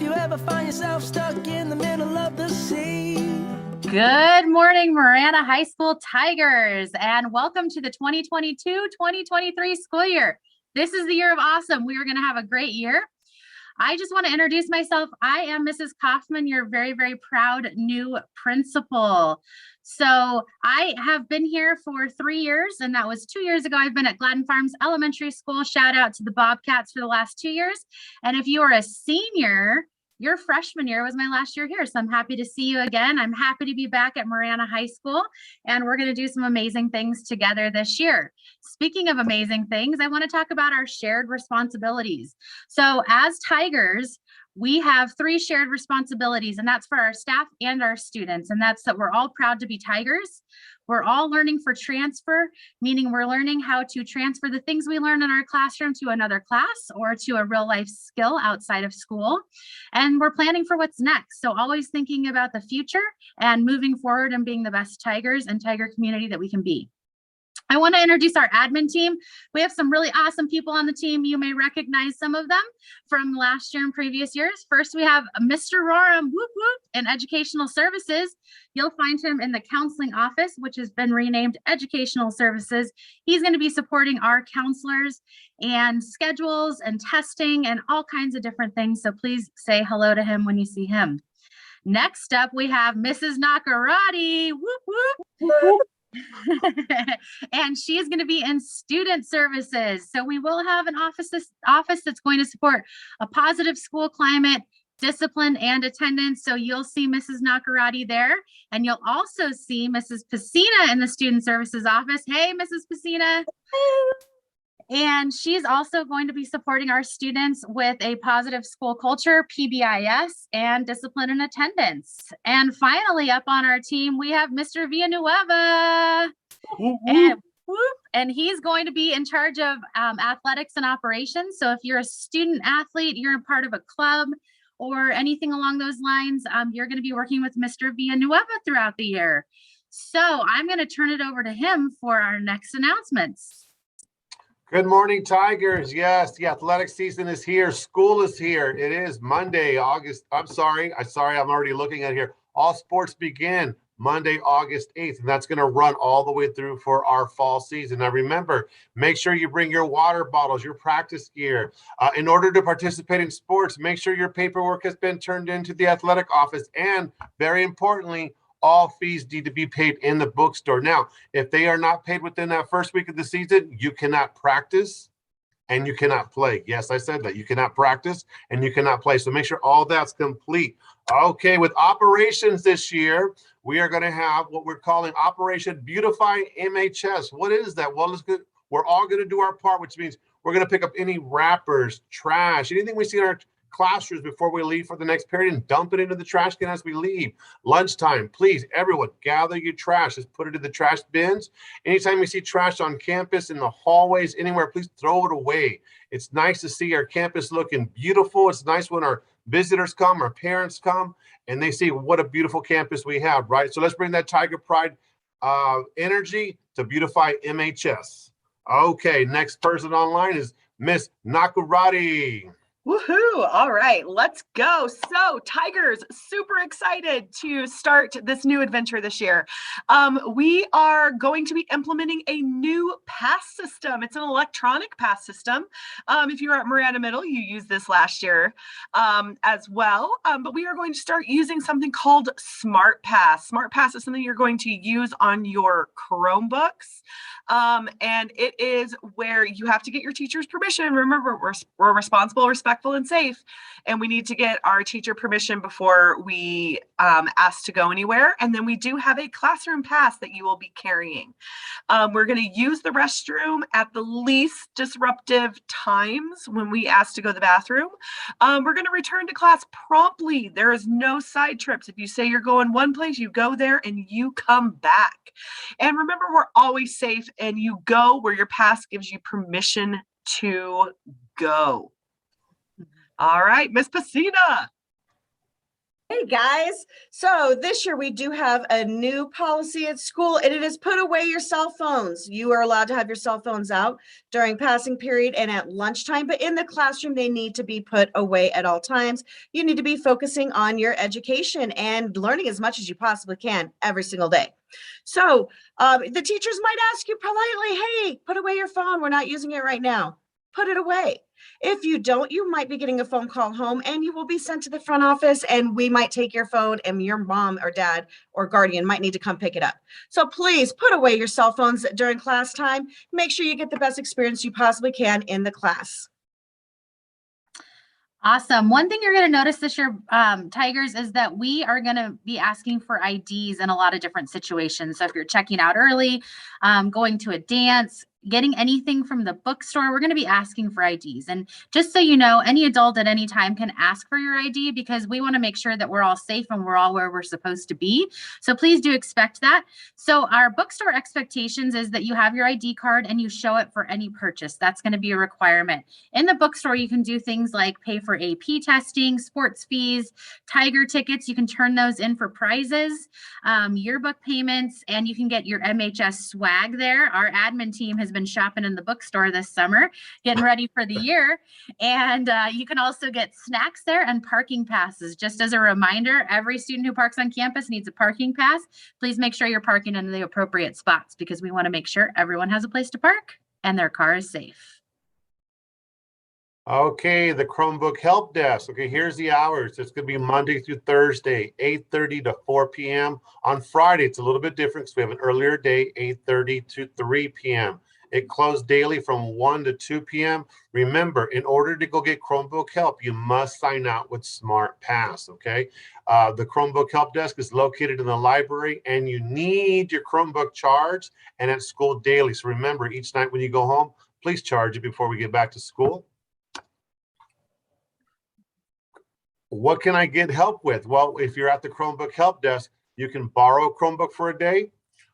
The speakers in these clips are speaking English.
if you ever find yourself stuck in the middle of the sea. Good morning, Marana High School Tigers, and welcome to the 2022-2023 school year. This is the year of awesome. We are going to have a great year. I just want to introduce myself. I am Mrs. Kaufman, your very, very proud new principal. So I have been here for 3 years, and that was 2 years ago. I've been at Gladden Farms Elementary School. Shout out to the Bobcats for the last 2 years. And if you are a senior, your freshman year was my last year here. So I'm happy to see you again. I'm happy to be back at Marana High School, and we're going to do some amazing things together this year. Speaking of amazing things, I want to talk about our shared responsibilities. So as Tigers, we have 3 shared responsibilities, and that's for our staff and our students. And that's that we're all proud to be Tigers. We're all learning for transfer, meaning we're learning how to transfer the things we learn in our classroom to another class or to a real life skill outside of school. And we're planning for what's next. So always thinking about the future and moving forward and being the best Tigers and Tiger community that we can be. I want to introduce our admin team. We have some really awesome people on the team. You may recognize some of them from last year and previous years. First, we have Mr. Roram, whoop, whoop, in Educational Services. You'll find him in the counseling office, which has been renamed Educational Services. He's going to be supporting our counselors and schedules and testing and all kinds of different things. So please say hello to him when you see him. Next up, we have Mrs. Nakarati. Whoop, whoop. Whoop. And she is going to be in student services. So we will have an office that's going to support a positive school climate, discipline, and attendance. So you'll see Mrs. Nakarati there, and you'll also see Mrs. Pacina in the student services office. Hey, Mrs. Pacina. And she's also going to be supporting our students with a positive school culture, PBIS, and discipline and attendance. And finally, up on our team, we have Mr. Villanueva. And he's going to be in charge of athletics and operations. So if you're a student athlete, you're a part of a club or anything along those lines, you're going to be working with Mr. Villanueva throughout the year. So I'm going to turn it over to him for our next announcements. Good morning, Tigers. Yes, the athletic season is here. School is here. It is Monday, August. I'm already looking at here. All sports begin Monday, August 8th, and that's going to run all the way through for our fall season. Now, remember, make sure you bring your water bottles, your practice gear. In order to participate in sports, make sure your paperwork has been turned into the athletic office. And very importantly, all fees need to be paid in the bookstore. Now, if they are not paid within that first week of the season, you cannot practice and you cannot play. Yes, I said that. You cannot practice and you cannot play. So make sure all that's complete. Okay, with operations this year, we are going to have what we're calling Operation Beautify MHS. What is that? Well, it's good. We're all going to do our part, which means we're going to pick up any wrappers, trash, anything we see in our classrooms before we leave for the next period and dump it into the trash can as we leave. Lunchtime, please, everyone, gather your trash. Just put it in the trash bins. Anytime you see trash on campus, in the hallways, anywhere, please throw it away. It's nice to see our campus looking beautiful. It's nice when our visitors come, our parents come, and they see what a beautiful campus we have, right? So let's bring that Tiger Pride energy to Beautify MHS. Okay, next person online is Miss Nakarati. Woohoo! All right, let's go. So Tigers, super excited to start this new adventure this year. We are going to be implementing a new pass system. It's an electronic pass system. If you were at Marana Middle, you used this last year as well. But we are going to start using something called Smart Pass. Smart Pass is something you're going to use on your Chromebooks. And it is where you have to get your teacher's permission. Remember, we're responsible, respectful, and safe. And we need to get our teacher permission before we ask to go anywhere. And then we do have a classroom pass that you will be carrying. We're going to use the restroom at the least disruptive times when we ask to go to the bathroom. We're going to return to class promptly. There is no side trips. If you say you're going one place, you go there and you come back. And remember, we're always safe, and you go where your pass gives you permission to go. All right, Miss Pacina. Hey guys, so this year we do have a new policy at school, and it is put away your cell phones. You are allowed to have your cell phones out during passing period and at lunchtime, but in the classroom they need to be put away at all times. You need to be focusing on your education and learning as much as you possibly can every single day. So the teachers might ask you politely, hey, put away your phone. We're not using it right now. Put it away. If you don't, you might be getting a phone call home and you will be sent to the front office, and we might take your phone and your mom or dad or guardian might need to come pick it up. So please put away your cell phones during class time. Make sure you get the best experience you possibly can in the class. Awesome. One thing you're going to notice this year, Tigers, is that we are going to be asking for IDs in a lot of different situations. So if you're checking out early, going to a dance, getting anything from the bookstore, we're going to be asking for IDs. And just so you know, any adult at any time can ask for your ID because we want to make sure that we're all safe and we're all where we're supposed to be. So please do expect that. So our bookstore expectations is that you have your ID card and you show it for any purchase. That's going to be a requirement. In the bookstore, you can do things like pay for AP testing, sports fees, Tiger tickets. You can turn those in for prizes, yearbook payments, and you can get your MHS swag there. Our admin team has been shopping in the bookstore this summer, getting ready for the year. And you can also get snacks there and parking passes. Just as a reminder, every student who parks on campus needs a parking pass. Please make sure you're parking in the appropriate spots because we want to make sure everyone has a place to park and their car is safe. Okay, the Chromebook help desk. Okay, here's the hours. It's going to be Monday through Thursday, 8:30 to 4 p.m. On Friday, it's a little bit different because we have an earlier day, 8:30 to 3 p.m. It closed daily from 1 to 2 p.m. Remember, in order to go get Chromebook help, you must sign out with SmartPass, okay? The Chromebook help desk is located in the library, and you need your Chromebook charged and at school daily. So remember, each night when you go home, please charge it before we get back to school. What can I get help with? Well, if you're at the Chromebook help desk, you can borrow a Chromebook for a day.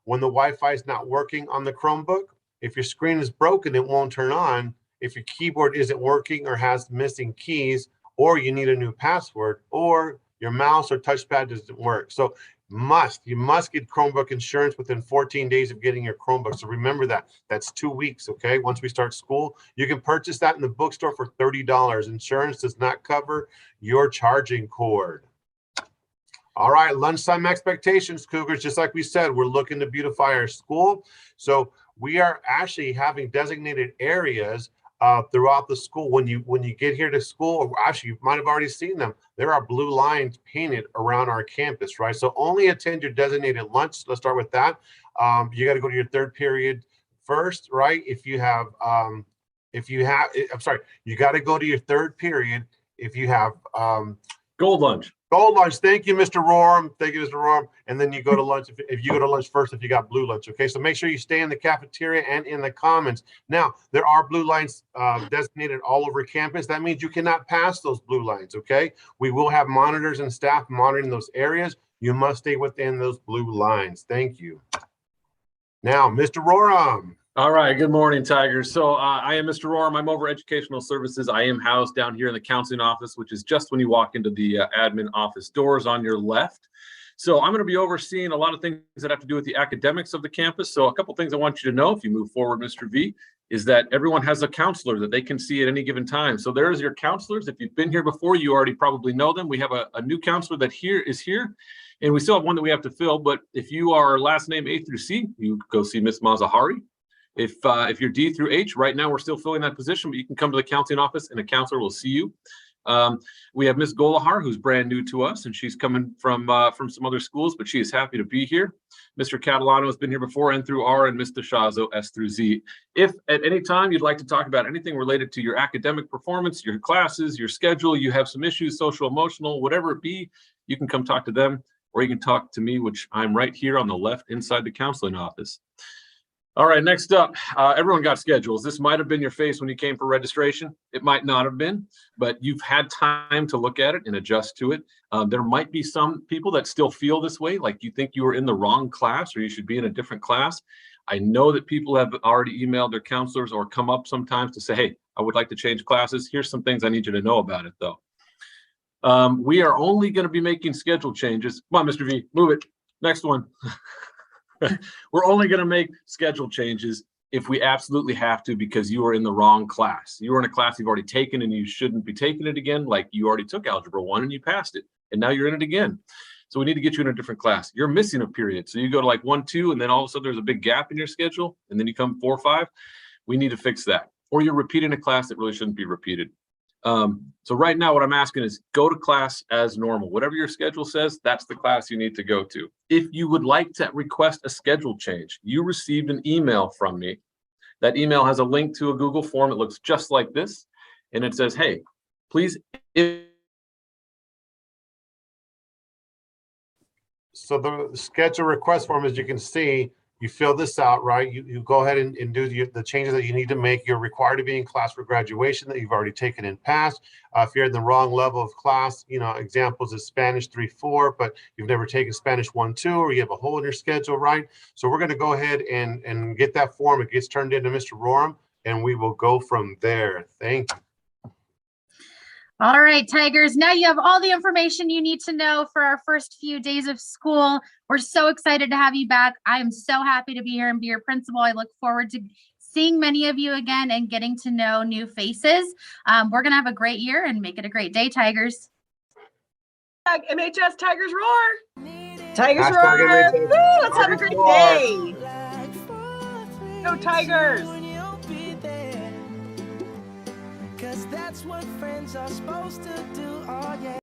When the Wi-Fi is not working on the Chromebook, if your screen is broken, it won't turn on. If your keyboard isn't working or has missing keys, or you need a new password, or your mouse or touchpad doesn't work. So you must get Chromebook insurance within 14 days of getting your Chromebook. So remember that. That's 2 weeks, okay? Once we start school, you can purchase that in the bookstore for $30. Insurance does not cover your charging cord. All right, lunchtime expectations, Cougars. Just like we said, we're looking to beautify our school. So we are actually having designated areas throughout the school. When you get here to school, or actually you might have already seen them, there are blue lines painted around our campus, right? So only attend your designated lunch. Let's start with that. You got to go to your third period first, right? You got to go to your third period if you have Gold lunch. Gold lunch. Thank you, Mr. Roram. Thank you, Mr. Roram. And then you go to lunch if you go to lunch first if you got blue lunch. Okay, so make sure you stay in the cafeteria and in the commons. Now, there are blue lines designated all over campus. That means you cannot pass those blue lines. Okay, we will have monitors and staff monitoring those areas. You must stay within those blue lines. Thank you. Now, Mr. Roram. All right. Good morning, Tigers. So I am Mr. Roram. I'm over educational services. I am housed down here in the counseling office, which is just when you walk into the admin office doors on your left. So I'm going to be overseeing a lot of things that have to do with the academics of the campus. So a couple things I want you to know if you move forward, Mr. V, is that everyone has a counselor that they can see at any given time. So there's your counselors. If you've been here before, you already probably know them. We have a new counselor that is here. And we still have one that we have to fill. But if you are last name A through C, you go see Miss Mazahari. If you're D through H, right now we're still filling that position, but you can come to the counseling office and a counselor will see you. We have Miss Golahar, who's brand new to us, and she's coming from some other schools, but she is happy to be here. Mr. Catalano has been here before, N through R, and Ms. DeShazo, S through Z. If at any time you'd like to talk about anything related to your academic performance, your classes, your schedule, you have some issues, social, emotional, whatever it be, you can come talk to them, or you can talk to me, which I'm right here on the left inside the counseling office. All right, next up, everyone got schedules. This might have been your face when you came for registration. It might not have been, but you've had time to look at it and adjust to it. There might be some people that still feel this way, like you think you were in the wrong class or you should be in a different class. I know that people have already emailed their counselors or come up sometimes to say, hey, I would like to change classes. Here's some things I need you to know about it, though. We are only going to be making schedule changes. Come on, Mr. V, move it. Next one. We're only going to make schedule changes if we absolutely have to, because you are in the wrong class. You are in a class you've already taken and you shouldn't be taking it again. Like you already took Algebra 1 and you passed it, and now you're in it again. So we need to get you in a different class. You're missing a period. So you go to like 1, 2, and then all of a sudden there's a big gap in your schedule, and then you come 4, 5. We need to fix that. Or you're repeating a class that really shouldn't be repeated. So right now what I'm asking is go to class as normal. Whatever your schedule says, that's the class you need to go to. If you would like to request a schedule change, you received an email from me. That email has a link to a Google form. It looks just like this. And it says, hey, please. So the schedule request form, as you can see, you fill this out, right? You go ahead and do the changes that you need to make. You're required to be in class for graduation that you've already taken and passed. If you're in the wrong level of class, examples is Spanish 3-4, but you've never taken Spanish 1-2, or you have a hole in your schedule, right? So we're going to go ahead and get that form. It gets turned into Mr. Roram, and we will go from there. Thank you. All right, Tigers, now you have all the information you need to know for our first few days of school. We're so excited to have you back. I am so happy to be here and be your principal. I look forward to seeing many of you again and getting to know new faces. We're going to have a great year and make it a great day, Tigers. MHS Tigers roar. Tigers Hashtag roar. MHS Woo, let's have a Tigers great roar. day. Go Tigers. Cause that's what friends are supposed to do. Oh yeah.